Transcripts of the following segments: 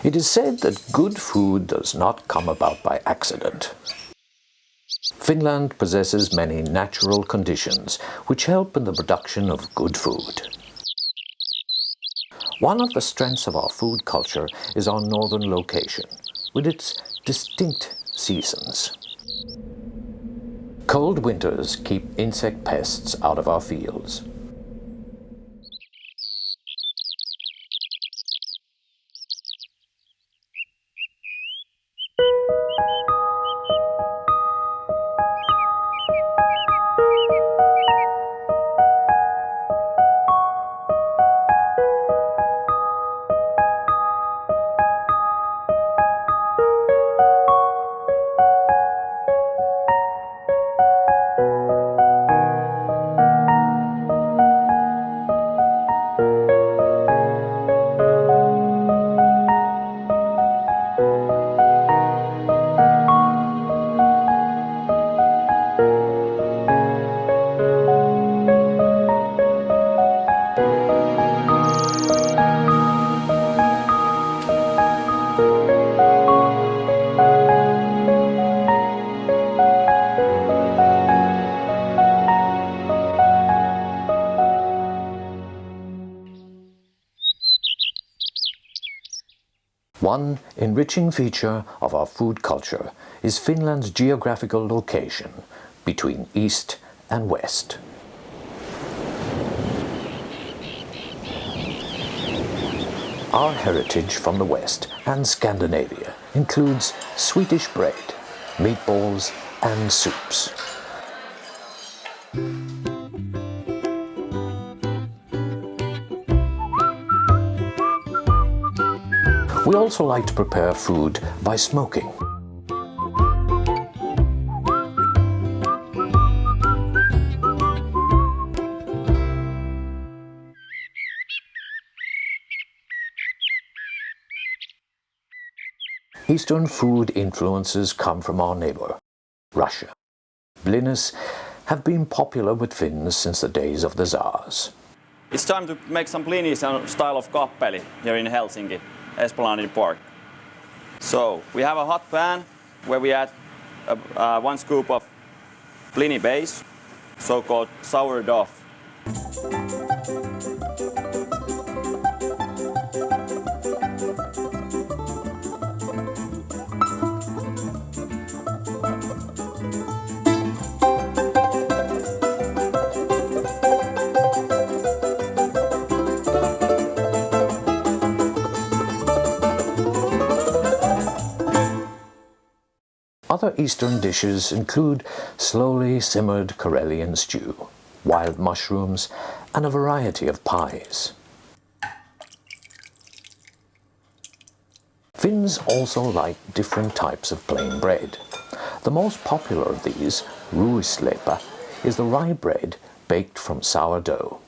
It is said that good food does not come about by accident. Finland possesses many natural conditions which help in the production of good food. One of the strengths of our food culture is our northern location, with its distinct seasons. Cold winters keep insect pests out of our fields. One enriching feature of our food culture is Finland's geographical location between East and West. Our heritage from the West and Scandinavia includes Swedish bread, meatballs and soups. We also like to prepare food by smoking. Eastern food influences come from our neighbour, Russia. Blinis have been popular with Finns since the days of the Tsars. It's time to make some blinis in style of kappeli here in Helsinki, Esplanade Park. So we have a hot pan where we add 1 scoop of blini base, so-called sourdough. Other Eastern dishes include slowly simmered Karelian stew, wild mushrooms, and a variety of pies. Finns also like different types of plain bread. The most popular of these, ruisleipä, is the rye bread baked from sourdough.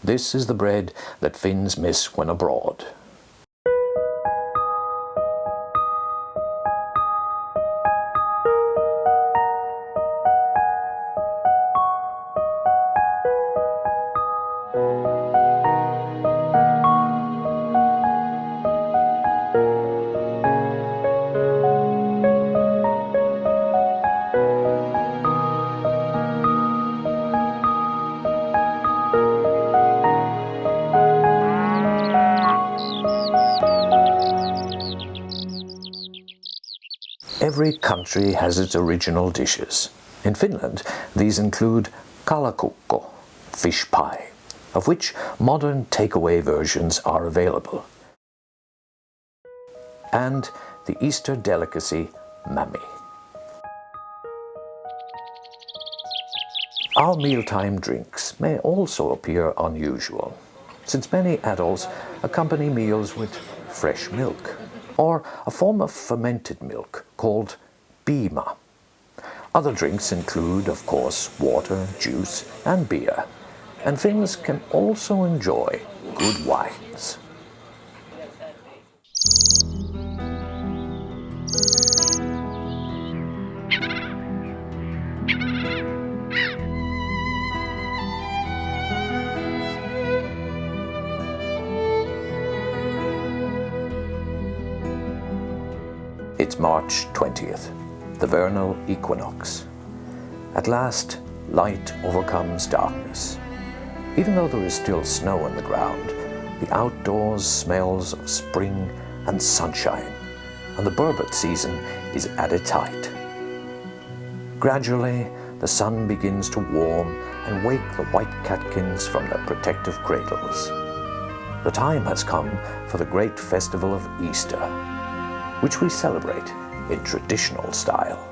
This is the bread that Finns miss when abroad. Every country has its original dishes. In Finland, these include kalakukko, fish pie, of which modern takeaway versions are available, and the Easter delicacy, mami. Our mealtime drinks may also appear unusual, since many adults accompany meals with fresh milk, or a form of fermented milk called piimä. Other drinks include, of course, water, juice, and beer, and Finns can also enjoy good wines. It's March 20th, the vernal equinox. At last, light overcomes darkness. Even though there is still snow on the ground, the outdoors smells of spring and sunshine, and the burbot season is at its height. Gradually, the sun begins to warm and wake the white catkins from their protective cradles. The time has come for the great festival of Easter, which we celebrate in traditional style.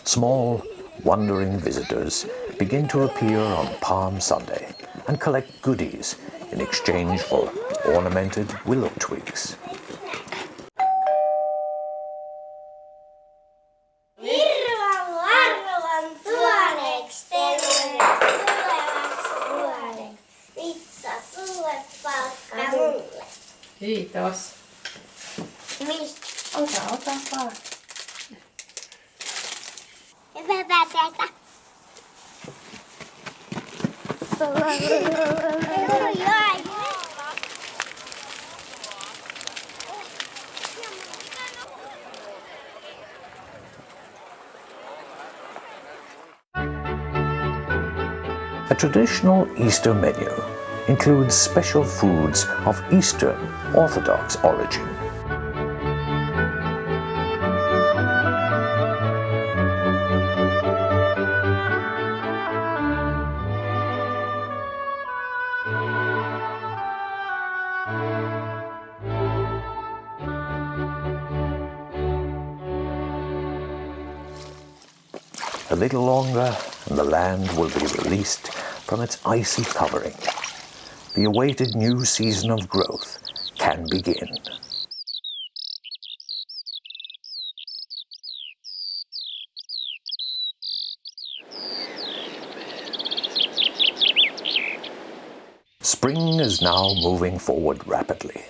Small, wandering visitors begin to appear on Palm Sunday and collect goodies in exchange for ornamented willow twigs. Kiitos. Mistä? Ota vaan. Hyvä sieltä. A traditional Easter menu includes special foods of Eastern Orthodox origin. A little longer and the land will be released from its icy covering. The awaited new season of growth can begin. Spring is now moving forward rapidly.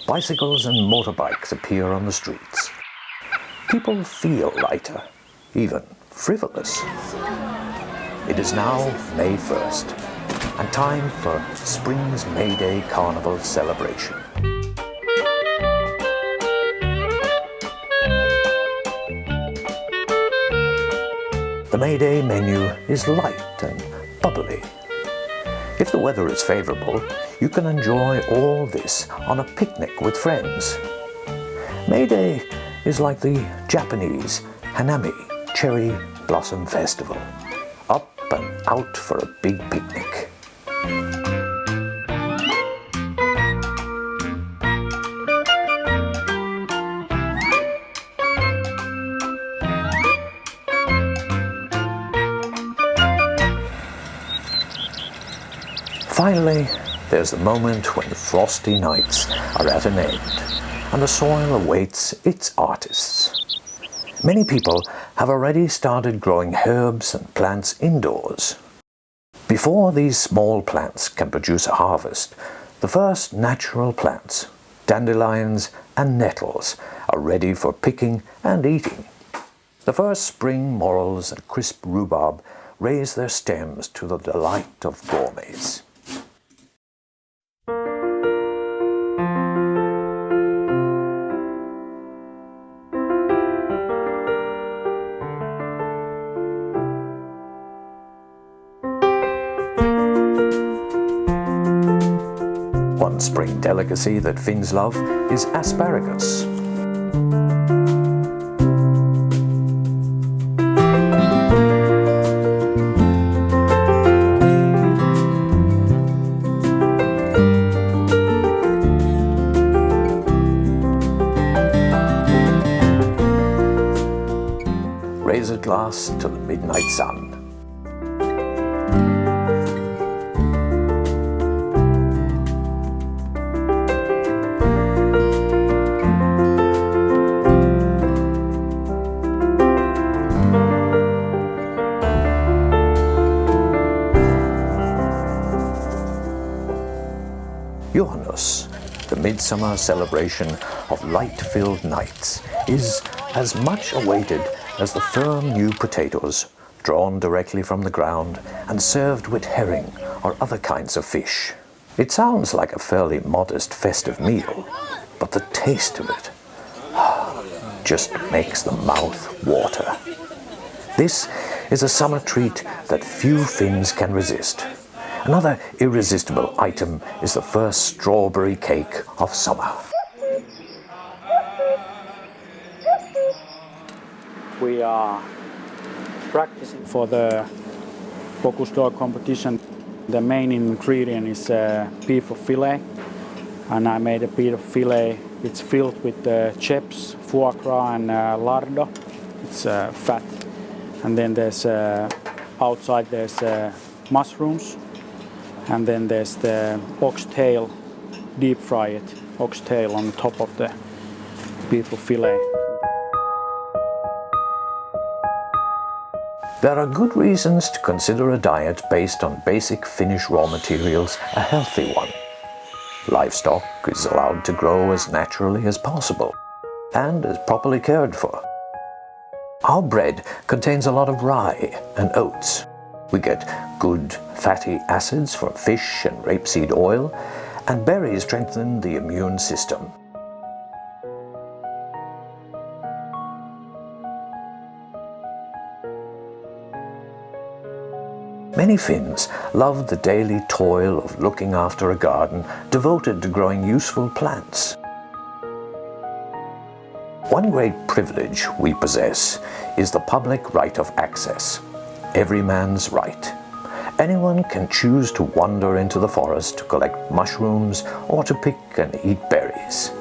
Bicycles and motorbikes appear on the streets. People feel lighter, even frivolous. It is now May 1st, and time for spring's May Day Carnival celebration. The May Day menu is light and bubbly. If the weather is favorable, you can enjoy all this on a picnic with friends. May Day is like the Japanese Hanami Cherry Blossom Festival. Up and out for a big picnic. Finally, there's the moment when frosty nights are at an end and the soil awaits its artists. Many people have already started growing herbs and plants indoors. Before these small plants can produce a harvest, the first natural plants, dandelions and nettles, are ready for picking and eating. The first spring morels and crisp rhubarb raise their stems to the delight of gourmets. One spring delicacy that Finns love is asparagus. Raise a glass to the midnight sun. Johannes, the Midsummer celebration of light-filled nights, is as much awaited as the firm new potatoes drawn directly from the ground and served with herring or other kinds of fish. It sounds like a fairly modest festive meal, but the taste of it, just makes the mouth water. This is a summer treat that few Finns can resist. Another irresistible item is the first strawberry cake of summer. We are practicing for the focus dog competition. The main ingredient is beef fillet, and I made a beef fillet. It's filled with chips, foie gras, and lardo. It's fat, and then there's outside there's mushrooms, and then there's the oxtail, deep fried oxtail on top of the beef fillet. There are good reasons to consider a diet based on basic Finnish raw materials a healthy one. Livestock is allowed to grow as naturally as possible and is properly cared for. Our bread contains a lot of rye and oats. We get good fatty acids from fish and rapeseed oil, and berries strengthen the immune system. Many Finns love the daily toil of looking after a garden devoted to growing useful plants. One great privilege we possess is the public right of access, every man's right. Anyone can choose to wander into the forest to collect mushrooms or to pick and eat berries.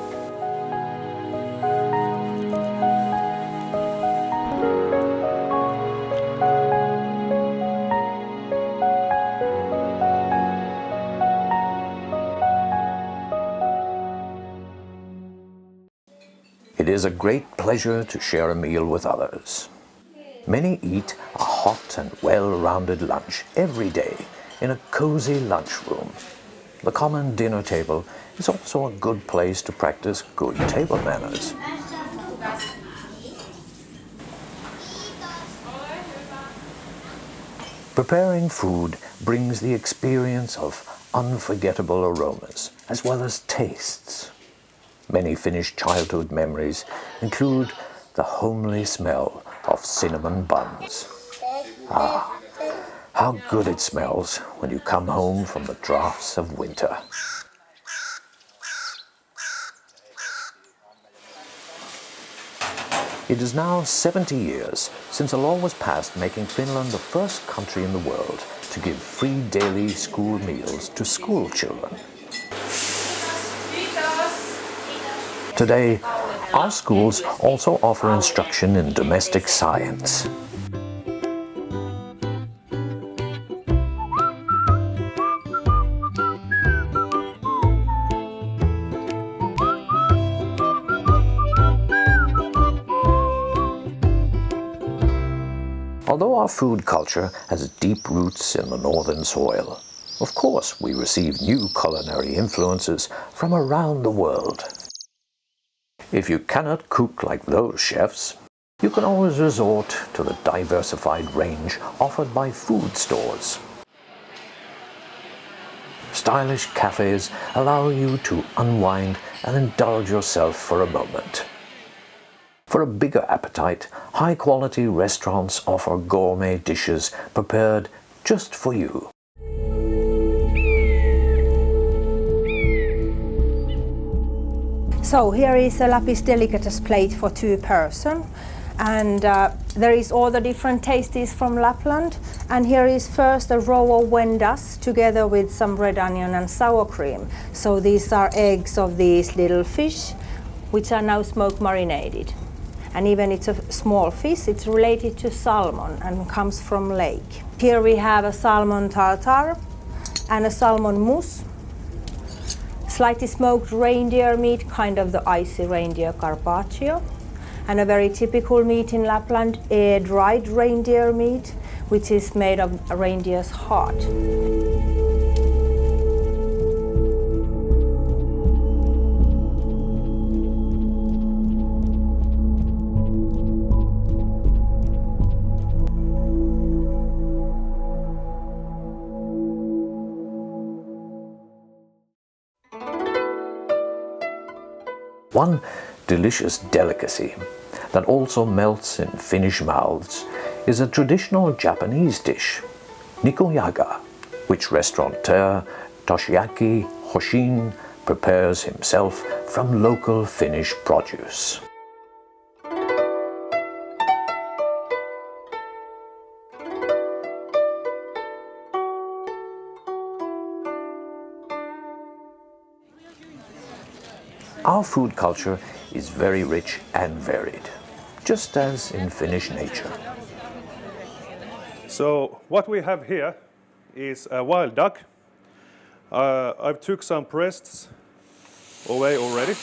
It is a great pleasure to share a meal with others. Many eat a hot and well-rounded lunch every day in a cozy lunchroom. The common dinner table is also a good place to practice good table manners. Preparing food brings the experience of unforgettable aromas as well as tastes. Many Finnish childhood memories include the homely smell of cinnamon buns. Ah, how good it smells when you come home from the drafts of winter. It is now 70 years since a law was passed making Finland the first country in the world to give free daily school meals to school children. Today, our schools also offer instruction in domestic science. Although our food culture has deep roots in the northern soil, of course we receive new culinary influences from around the world. If you cannot cook like those chefs, you can always resort to the diversified range offered by food stores. Stylish cafes allow you to unwind and indulge yourself for a moment. For a bigger appetite, high-quality restaurants offer gourmet dishes prepared just for you. So here is a Lapis delicates plate for 2 persons, and there is all the different tastes from Lapland. And here is first a row of wendas together with some red onion and sour cream. So these are eggs of these little fish, which are now smoke marinated. And even it's a small fish, it's related to salmon and comes from lake. Here we have a salmon tartare and a salmon mousse. Slightly smoked reindeer meat, kind of the icy reindeer carpaccio. And a very typical meat in Lapland, a dried reindeer meat, which is made of a reindeer's heart. One delicious delicacy that also melts in Finnish mouths is a traditional Japanese dish, nikujaga, which restaurateur Toshiaki Hoshin prepares himself from local Finnish produce. Our food culture is very rich and varied, just as in Finnish nature. So what we have here is a wild duck. I've took some breasts away already.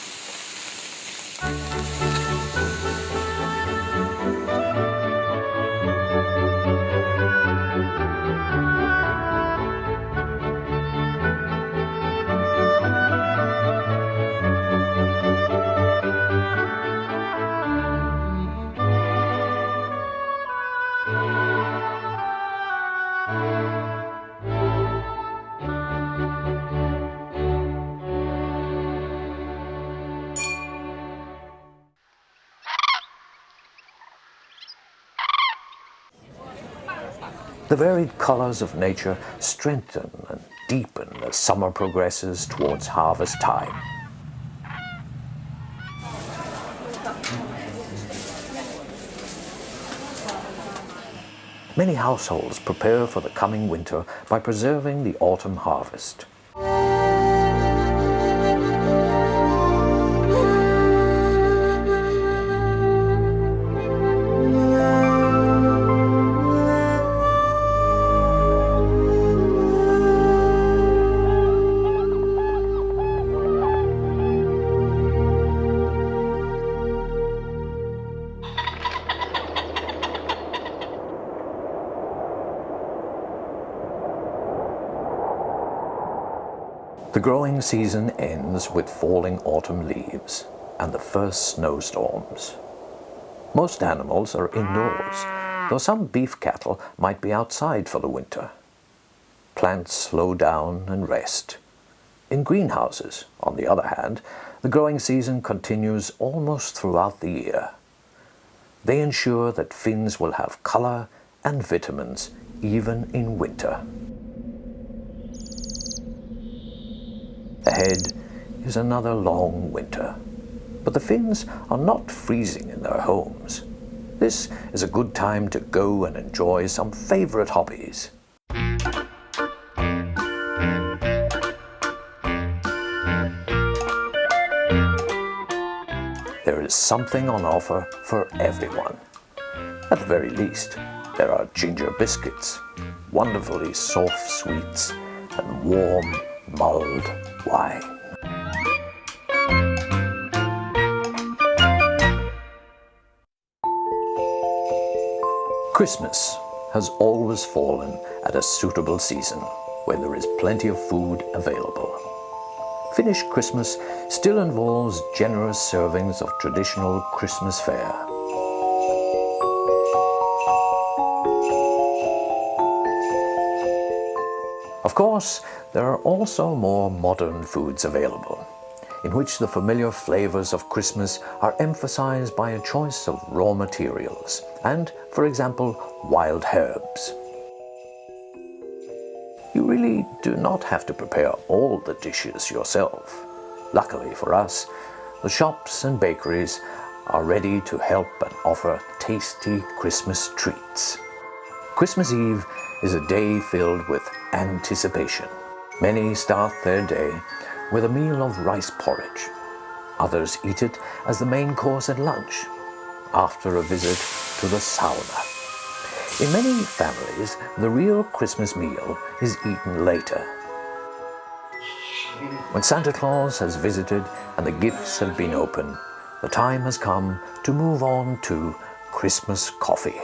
The varied colors of nature strengthen and deepen as summer progresses towards harvest time. Many households prepare for the coming winter by preserving the autumn harvest. The growing season ends with falling autumn leaves and the first snowstorms. Most animals are indoors, though some beef cattle might be outside for the winter. Plants slow down and rest. In greenhouses, on the other hand, the growing season continues almost throughout the year. They ensure that Finns will have color and vitamins even in winter. Ahead is another long winter, but the Finns are not freezing in their homes. This is a good time to go and enjoy some favorite hobbies. There is something on offer for everyone. At the very least, there are ginger biscuits, wonderfully soft sweets, and warm, mulled wine. Christmas has always fallen at a suitable season when there is plenty of food available. Finnish Christmas still involves generous servings of traditional Christmas fare. Of course, there are also more modern foods available, in which the familiar flavors of Christmas are emphasized by a choice of raw materials and, for example, wild herbs. You really do not have to prepare all the dishes yourself. Luckily for us, the shops and bakeries are ready to help and offer tasty Christmas treats. Christmas Eve is a day filled with anticipation. Many start their day with a meal of rice porridge. Others eat it as the main course at lunch, after a visit to the sauna. In many families, the real Christmas meal is eaten later. When Santa Claus has visited and the gifts have been opened, the time has come to move on to Christmas coffee.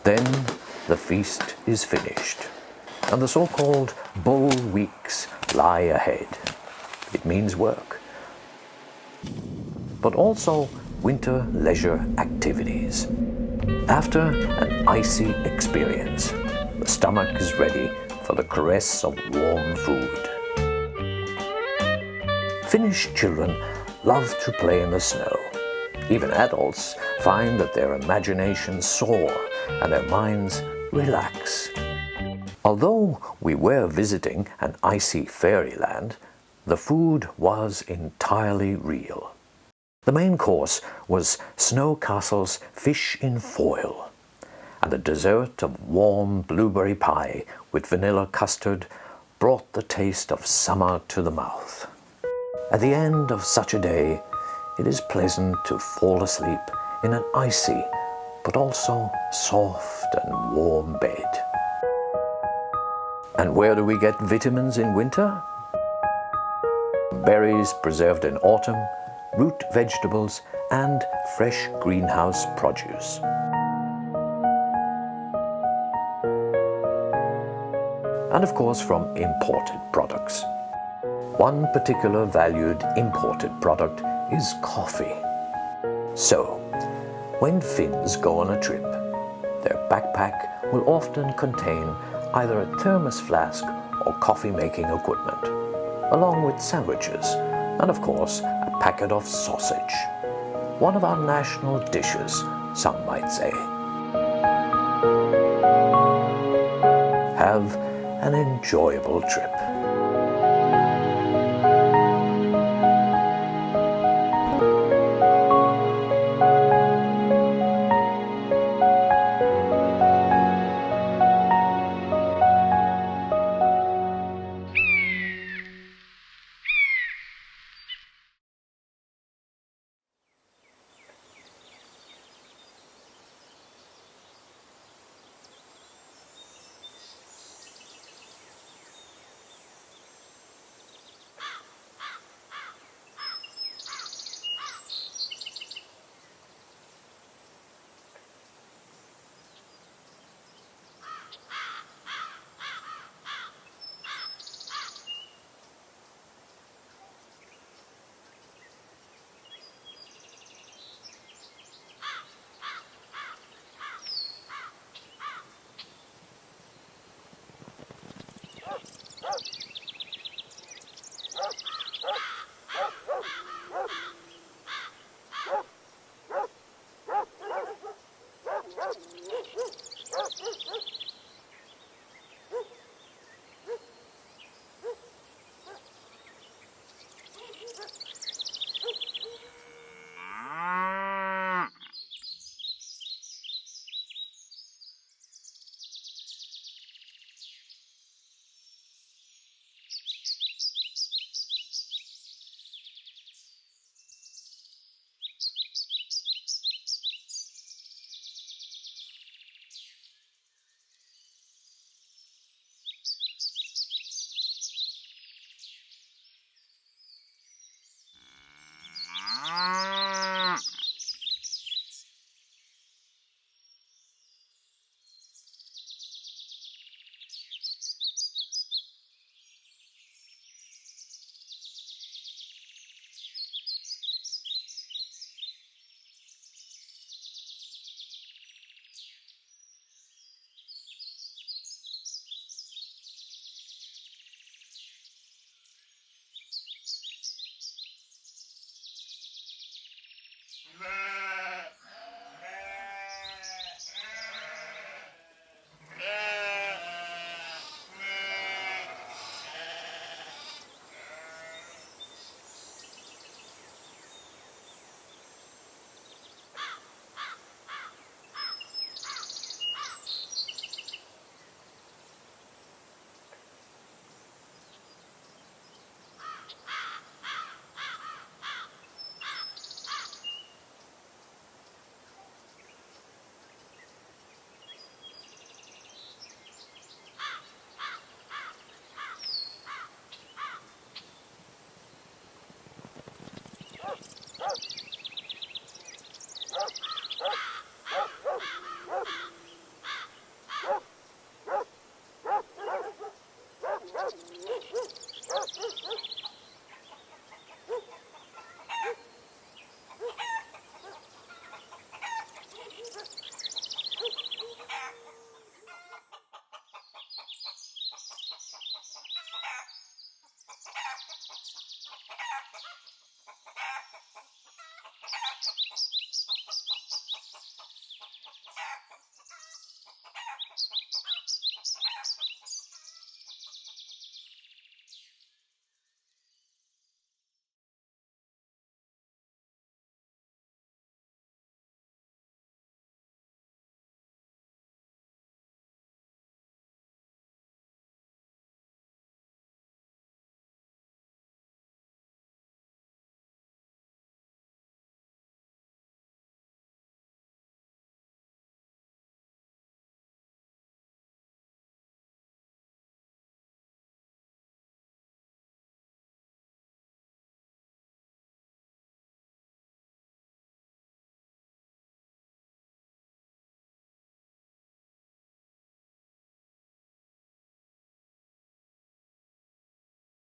Then the feast is finished, and the so-called bull weeks lie ahead. It means work, but also winter leisure activities. After an icy experience, the stomach is ready for the caress of warm food. Finnish children love to play in the snow. Even adults find that their imaginations soar and their minds relax. Although we were visiting an icy fairyland, the food was entirely real. The main course was Snow Castle's fish in foil, and the dessert of warm blueberry pie with vanilla custard brought the taste of summer to the mouth. At the end of such a day, it is pleasant to fall asleep in an icy but also soft and warm bed. And where do we get vitamins in winter? Berries preserved in autumn, root vegetables, and fresh greenhouse produce. And of course from imported products. One particular valued imported product is coffee. So, when Finns go on a trip, their backpack will often contain either a thermos flask or coffee-making equipment, along with sandwiches and of course a packet of sausage. One of our national dishes, some might say. Have an enjoyable trip.